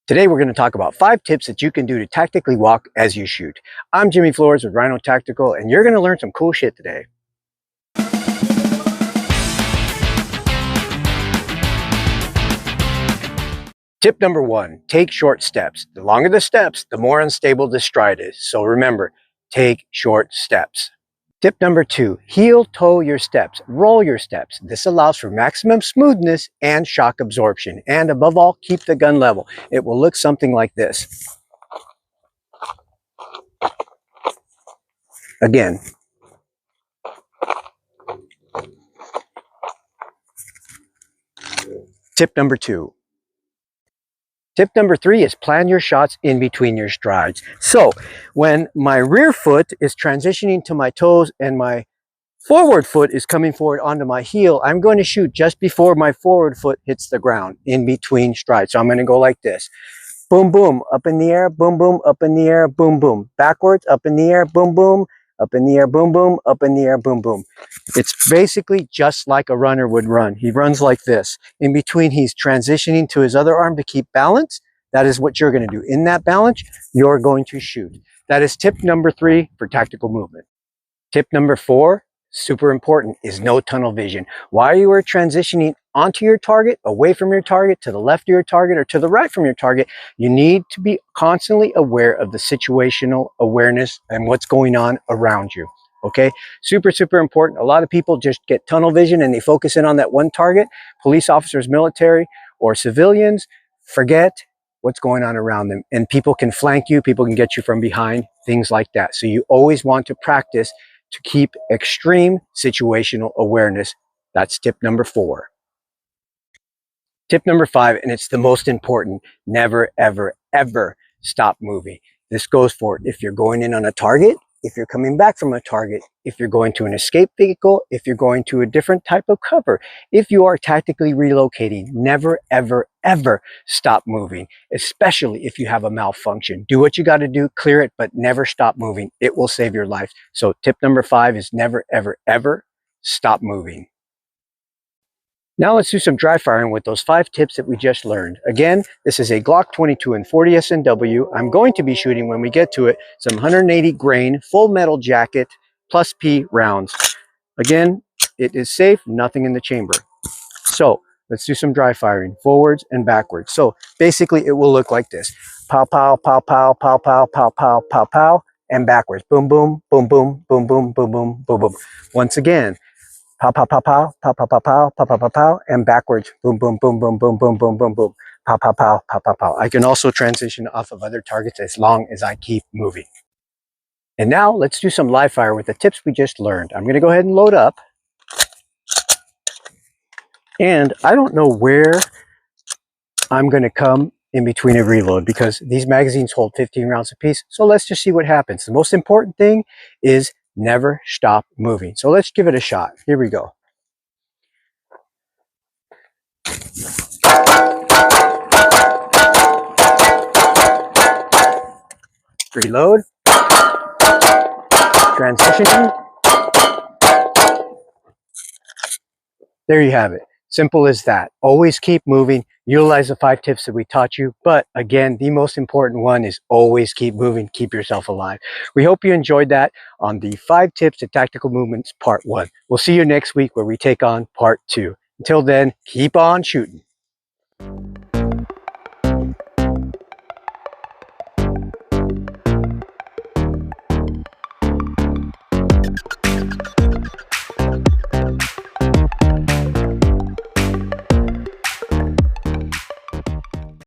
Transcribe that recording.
Today we're going to talk about 5 tips that you can do to tactically walk as you shoot. I'm Jimmy Flores with Rhino Tactical, and you're going to learn some cool shit today. Tip number 1, take short steps. The longer the steps, the more unstable the stride is. So remember, take short steps. Tip number 2, heel toe your steps, roll your steps. This allows for maximum smoothness and shock absorption. And above all, keep the gun level. It will look something like this. Again. Tip number 2. Tip number 3 is plan your shots in between your strides. So when my rear foot is transitioning to my toes and my forward foot is coming forward onto my heel, I'm going to shoot just before my forward foot hits the ground in between strides. So I'm going to go like this. Boom, boom, up in the air, boom, boom, up in the air, boom, boom. Backwards, up in the air, boom, boom, up in the air, boom, boom, up in the air, boom, boom. It's basically just like a runner would run. He runs like this. In between, he's transitioning to his other arm to keep balance. That is what you're going to do. In that balance, you're going to shoot. That is tip number 3 for tactical movement. Tip number 4, super important, is no tunnel vision. While you are transitioning onto your target, away from your target, to the left of your target, or to the right from your target, you need to be constantly aware of the situational awareness and what's going on around you. Okay, super, super important. A lot of people just get tunnel vision and they focus in on that one target. Police officers, military, or civilians forget what's going on around them. And people can flank you, people can get you from behind, things like that. So you always want to practice to keep extreme situational awareness. That's tip number 4. Tip number 5, and it's the most important, never, ever, ever stop moving. This goes for if you're going in on a target, if you're coming back from a target, if you're going to an escape vehicle, if you're going to a different type of cover, if you are tactically relocating, never, ever, ever stop moving, especially if you have a malfunction. Do what you got to do, clear it, but never stop moving. It will save your life. So tip number 5 is never, ever, ever stop moving. Now let's do some dry firing with those 5 tips that we just learned. Again, this is a Glock 22 and 40 SNW. I'm going to be shooting, when we get to it, some 180 grain full metal jacket plus P rounds. Again, it is safe, nothing in the chamber. So let's do some dry firing, forwards and backwards. So basically it will look like this. Pow, pow, pow, pow, pow, pow, pow, pow, pow, pow, and backwards. Boom, boom, boom, boom, boom, boom, boom, boom, boom, boom. Once again, pow, pow, pow, pow, pow, pow, pow, pow, pow, pow, pow, pow, and backwards. Boom, boom, boom, boom, boom, boom, boom, boom, boom. Pow, pow, pow, pow, pow, pow. I can also transition off of other targets as long as I keep moving. And now let's do some live fire with the tips we just learned. I'm going to go ahead and load up. And I don't know where I'm going to come in between a reload because these magazines hold 15 rounds apiece. So let's just see what happens. The most important thing is never stop moving. So let's give it a shot. Here we go. Reload. Transitioning. There you have it. Simple as that. Always keep moving. Utilize the 5 tips that we taught you. But again, the most important one is always keep moving. Keep yourself alive. We hope you enjoyed that on the 5 tips to tactical movements part 1. We'll see you next week where we take on part 2. Until then, keep on shooting.